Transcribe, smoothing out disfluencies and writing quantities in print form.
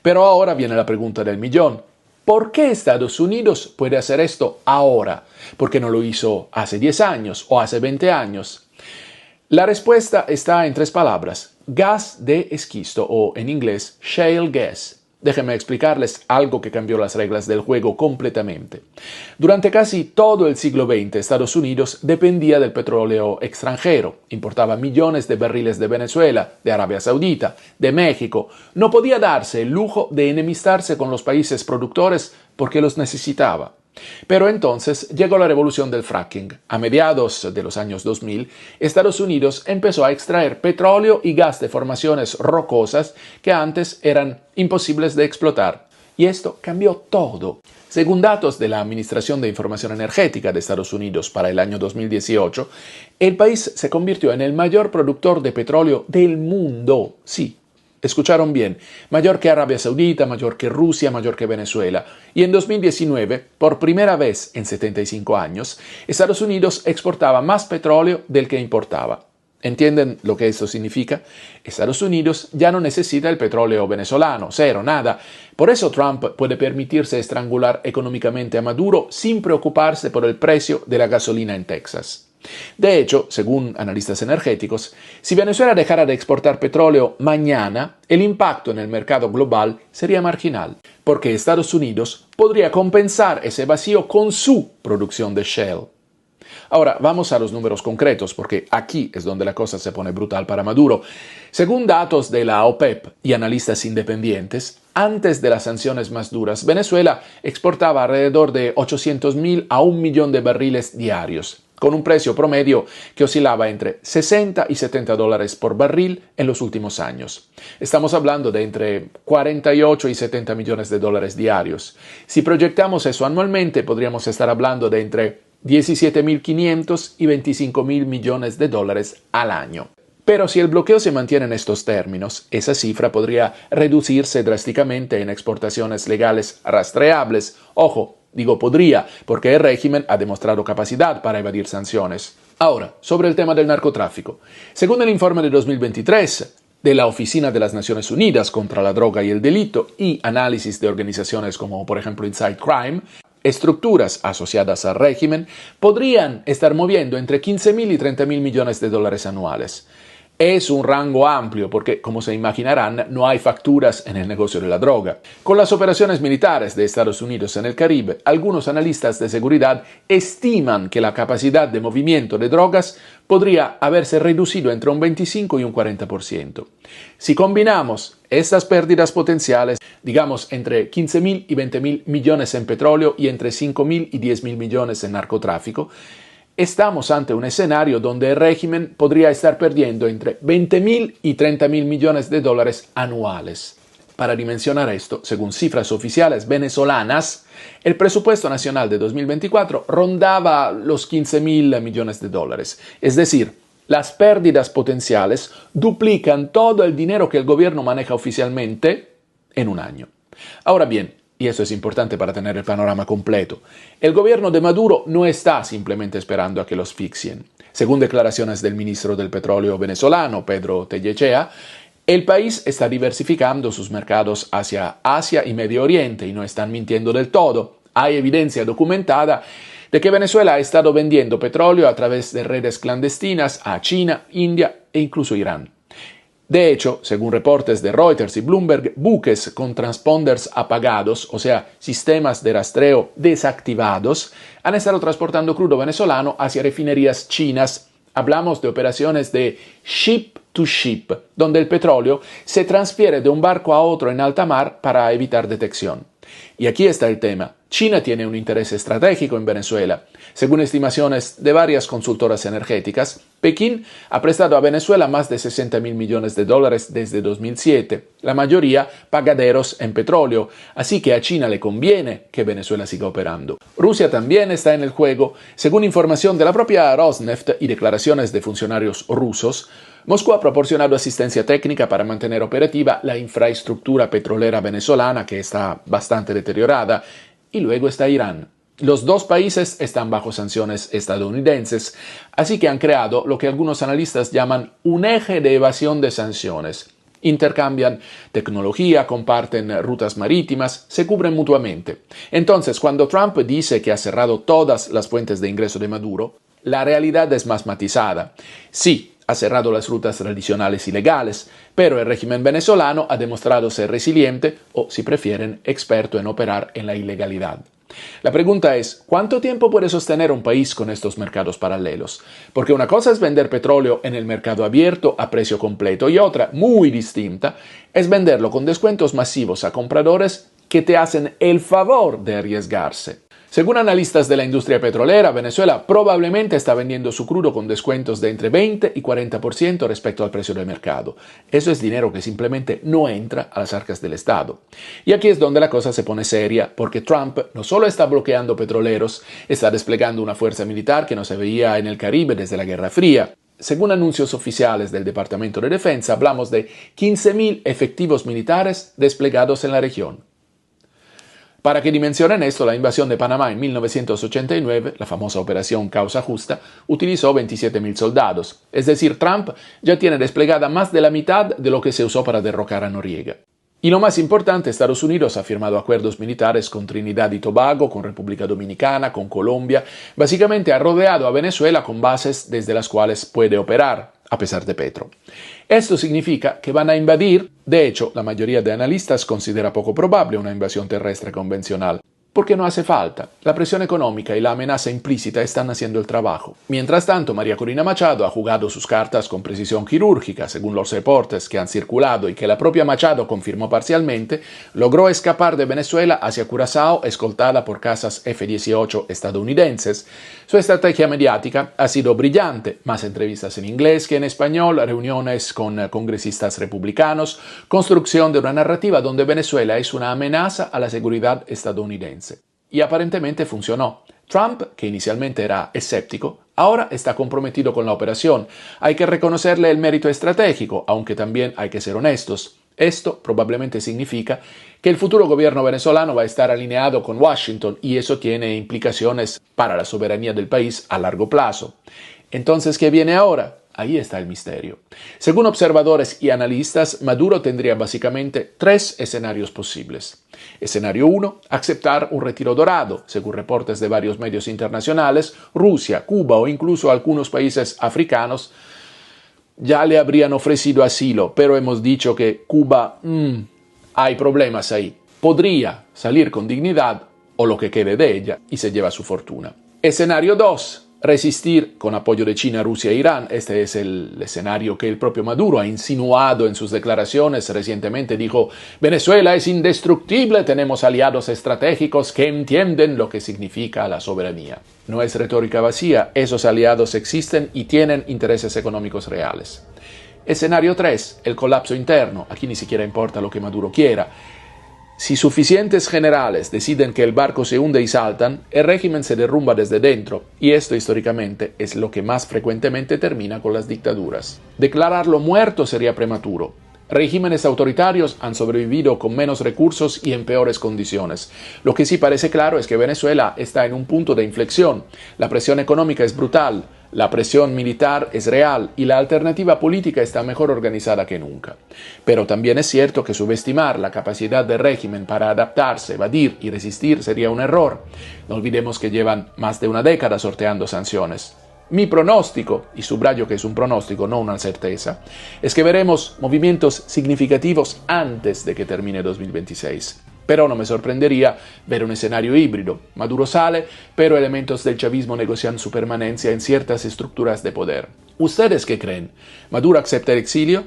Pero ahora viene la pregunta del millón. ¿Por qué Estados Unidos puede hacer esto ahora? ¿Por qué no lo hizo hace 10 años o hace 20 años? La respuesta está en 3 palabras: gas de esquisto o en inglés shale gas. Déjenme explicarles algo que cambió las reglas del juego completamente. Durante casi todo el siglo XX, Estados Unidos dependía del petróleo extranjero. Importaba millones de barriles de Venezuela, de Arabia Saudita, de México. No podía darse el lujo de enemistarse con los países productores porque los necesitaba. Pero entonces llegó la revolución del fracking. A mediados de los años 2000, Estados Unidos empezó a extraer petróleo y gas de formaciones rocosas que antes eran imposibles de explotar. Y esto cambió todo. Según datos de la Administración de Información Energética de Estados Unidos para el año 2018, el país se convirtió en el mayor productor de petróleo del mundo. Sí. Escucharon bien, mayor que Arabia Saudita, mayor que Rusia, mayor que Venezuela. Y en 2019, por primera vez en 75 años, Estados Unidos exportaba más petróleo del que importaba. ¿Entienden lo que esto significa? Estados Unidos ya no necesita el petróleo venezolano, cero, nada. Por eso Trump puede permitirse estrangular económicamente a Maduro sin preocuparse por el precio de la gasolina en Texas. De hecho, según analistas energéticos, si Venezuela dejara de exportar petróleo mañana, el impacto en el mercado global sería marginal, porque Estados Unidos podría compensar ese vacío con su producción de shale. Ahora, vamos a los números concretos, porque aquí es donde la cosa se pone brutal para Maduro. Según datos de la OPEP y analistas independientes, antes de las sanciones más duras, Venezuela exportaba alrededor de 800.000 a 1 millón de barriles diarios, con un precio promedio que oscilaba entre 60 y 70 dólares por barril en los últimos años. Estamos hablando de entre 48 y 70 millones de dólares diarios. Si proyectamos eso anualmente, podríamos estar hablando de entre 17.500 y 25.000 millones de dólares al año. Pero si el bloqueo se mantiene en estos términos, esa cifra podría reducirse drásticamente en exportaciones legales rastreables. Ojo, digo podría, porque el régimen ha demostrado capacidad para evadir sanciones. Ahora, sobre el tema del narcotráfico. Según el informe de 2023 de la Oficina de las Naciones Unidas contra la Droga y el Delito y análisis de organizaciones como, por ejemplo, Inside Crime, estructuras asociadas al régimen podrían estar moviendo entre 15.000 y 30.000 millones de dólares anuales. Es un rango amplio porque, como se imaginarán, no hay facturas en el negocio de la droga. Con las operaciones militares de Estados Unidos en el Caribe, algunos analistas de seguridad estiman que la capacidad de movimiento de drogas podría haberse reducido entre un 25 y un 40%. Si combinamos estas pérdidas potenciales, digamos entre 15.000 y 20.000 millones en petróleo y entre 5.000 y 10.000 millones en narcotráfico, estamos ante un escenario donde el régimen podría estar perdiendo entre 20.000 y 30.000 millones de dólares anuales. Para dimensionar esto, según cifras oficiales venezolanas, el presupuesto nacional de 2024 rondaba los 15.000 millones de dólares. Es decir, las pérdidas potenciales duplican todo el dinero que el gobierno maneja oficialmente en un año. Ahora bien, y eso es importante para tener el panorama completo, el gobierno de Maduro no está simplemente esperando a que los asfixien. Según declaraciones del ministro del Petróleo venezolano, Pedro Tellechea, el país está diversificando sus mercados hacia Asia y Medio Oriente y no están mintiendo del todo. Hay evidencia documentada de que Venezuela ha estado vendiendo petróleo a través de redes clandestinas a China, India e incluso Irán. De hecho, según reportes de Reuters y Bloomberg, buques con transponders apagados, o sea, sistemas de rastreo desactivados, han estado transportando crudo venezolano hacia refinerías chinas. Hablamos de operaciones de ship to ship, donde el petróleo se transfiere de un barco a otro en alta mar para evitar detección. Y aquí está el tema. China tiene un interés estratégico en Venezuela. Según estimaciones de varias consultoras energéticas, Pekín ha prestado a Venezuela más de 60.000 millones de dólares desde 2007, la mayoría pagaderos en petróleo, así que a China le conviene que Venezuela siga operando. Rusia también está en el juego. Según información de la propia Rosneft y declaraciones de funcionarios rusos, Moscú ha proporcionado asistencia técnica para mantener operativa la infraestructura petrolera venezolana, que está bastante deteriorada, y luego está Irán. Los dos países están bajo sanciones estadounidenses, así que han creado lo que algunos analistas llaman un eje de evasión de sanciones. Intercambian tecnología, comparten rutas marítimas, se cubren mutuamente. Entonces, cuando Trump dice que ha cerrado todas las fuentes de ingreso de Maduro, la realidad es más matizada. Sí, ha cerrado las rutas tradicionales y legales, pero el régimen venezolano ha demostrado ser resiliente o, si prefieren, experto en operar en la ilegalidad. La pregunta es, ¿cuánto tiempo puede sostener un país con estos mercados paralelos? Porque una cosa es vender petróleo en el mercado abierto a precio completo y otra, muy distinta, es venderlo con descuentos masivos a compradores que te hacen el favor de arriesgarse. Según analistas de la industria petrolera, Venezuela probablemente está vendiendo su crudo con descuentos de entre 20 y 40% respecto al precio del mercado. Eso es dinero que simplemente no entra a las arcas del Estado. Y aquí es donde la cosa se pone seria, porque Trump no solo está bloqueando petroleros, está desplegando una fuerza militar que no se veía en el Caribe desde la Guerra Fría. Según anuncios oficiales del Departamento de Defensa, hablamos de 15.000 efectivos militares desplegados en la región. Para que dimensionen esto, la invasión de Panamá en 1989, la famosa operación Causa Justa, utilizó 27.000 soldados. Es decir, Trump ya tiene desplegada más de la mitad de lo que se usó para derrocar a Noriega. Y lo más importante, Estados Unidos ha firmado acuerdos militares con Trinidad y Tobago, con República Dominicana, con Colombia. Básicamente ha rodeado a Venezuela con bases desde las cuales puede operar, a pesar de Petro. Esto significa que van a invadir, de hecho, la mayoría de analistas considera poco probable una invasión terrestre convencional, porque no hace falta. La presión económica y la amenaza implícita están haciendo el trabajo. Mientras tanto, María Corina Machado ha jugado sus cartas con precisión quirúrgica, según los reportes que han circulado y que la propia Machado confirmó parcialmente, logró escapar de Venezuela hacia Curazao escoltada por cazas F-18 estadounidenses. Su estrategia mediática ha sido brillante, más entrevistas en inglés que en español, reuniones con congresistas republicanos, construcción de una narrativa donde Venezuela es una amenaza a la seguridad estadounidense. Y aparentemente funcionó. Trump, que inicialmente era escéptico, ahora está comprometido con la operación. Hay que reconocerle el mérito estratégico, aunque también hay que ser honestos. Esto probablemente significa que el futuro gobierno venezolano va a estar alineado con Washington y eso tiene implicaciones para la soberanía del país a largo plazo. Entonces, ¿qué viene ahora? Ahí está el misterio. Según observadores y analistas, Maduro tendría básicamente 3 escenarios posibles. Escenario 1, aceptar un retiro dorado. Según reportes de varios medios internacionales, Rusia, Cuba o incluso algunos países africanos ya le habrían ofrecido asilo, pero hemos dicho que Cuba, hay problemas ahí. Podría salir con dignidad o lo que quede de ella y se lleva su fortuna. Escenario 2. Resistir con apoyo de China, Rusia e Irán. Este es el escenario que el propio Maduro ha insinuado en sus declaraciones. Recientemente dijo, Venezuela es indestructible, tenemos aliados estratégicos que entienden lo que significa la soberanía. No es retórica vacía, esos aliados existen y tienen intereses económicos reales. Escenario 3, el colapso interno. Aquí ni siquiera importa lo que Maduro quiera. Si suficientes generales deciden que el barco se hunde y saltan, el régimen se derrumba desde dentro, y esto históricamente es lo que más frecuentemente termina con las dictaduras. Declararlo muerto sería prematuro. Regímenes autoritarios han sobrevivido con menos recursos y en peores condiciones. Lo que sí parece claro es que Venezuela está en un punto de inflexión. La presión económica es brutal, la presión militar es real y la alternativa política está mejor organizada que nunca. Pero también es cierto que subestimar la capacidad del régimen para adaptarse, evadir y resistir sería un error. No olvidemos que llevan más de una década sorteando sanciones. Mi pronóstico, y subrayo que es un pronóstico, no una certeza, es que veremos movimientos significativos antes de que termine 2026. Pero no me sorprendería ver un escenario híbrido. Maduro sale, pero elementos del chavismo negocian su permanencia en ciertas estructuras de poder. ¿Ustedes qué creen? ¿Maduro acepta el exilio?